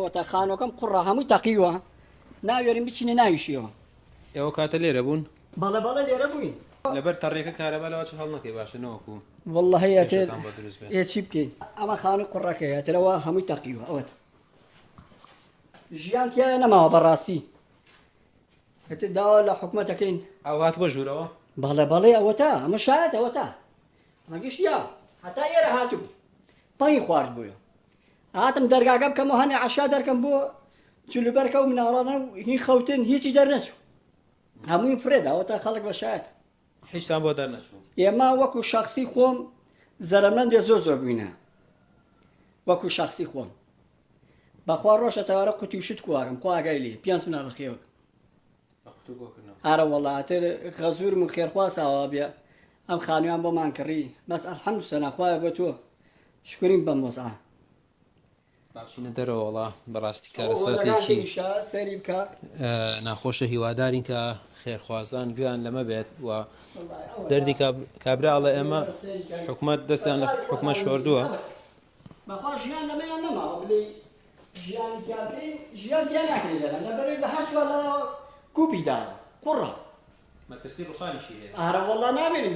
ئەوە خانۆکەم قوڕە هەمووی تەقیوە ناوێرم بچینە ناویشیەوە. ئێوە کاتە لێرە بوون بەڵێ لێرە بووین لەبەر تەڕێکە کارەبالەوە چ هەڵ نەکەی باشە نەوەکو والله هەیە پێشەکان بۆ دروست بێت. چی بکەین ئەمە خانووی قوڕەکەیە ترەوە هەمووی تەقیوە ئەوەت ژیان تیایە نەماوە بەڕاستی داوا لە حکومەتەکەین ئەو هات بۆ ژوورەوە بەڵێ ئەوە تا ئەمە شایەت ئەوە تا ئەمە گشتیا هەتا ئێرە هاتوو پەنی خوارد بووە هاتم دەرگاگەم کەم و هەنێ عەشا دەرکەم بۆ جلوبەرکە و مناڵانە و هی خەوتن هیچی دەرنەچوو هەمووی فرێدا ئەوە تا خەڵک بە شایەت هیچتان بۆ دەرنەچوو. ئێمە وەکو شخصی خۆم زەرەمەندێ زۆر بووینە وەکو شخصی خۆم بەخوا ڕۆژە تەوارە قوتی و شت کوواگەم خوا ئاگای لێ پێنج مناڵ خێوە ئارە وەڵاتر غەزورم و خێرخواساوە بێ ئەم خانوویان بۆمان کڕی بەس ئەلحەمد سەنا خوایە بۆ تۆ شکریم بەم مۆزعە باشینە دەرەوە وەڵا بەڕاستی کارەساتێکی سەری بکە ناخۆشە هیوادارین کە خێرخوازان گویان لەمە بێت و دەردی کابراڵە ئێمە حکومەت دەستیان لە حکومە شۆردووە بەخوا ژیان لەمەیان نەماوە بڵێ ژیان تیان ناکەین لەبەرەوەی لە هەشوە لە کوپیدا قوڕە مەترسی ڕوخانیشی هەیە ئارە وەڵا نامێنم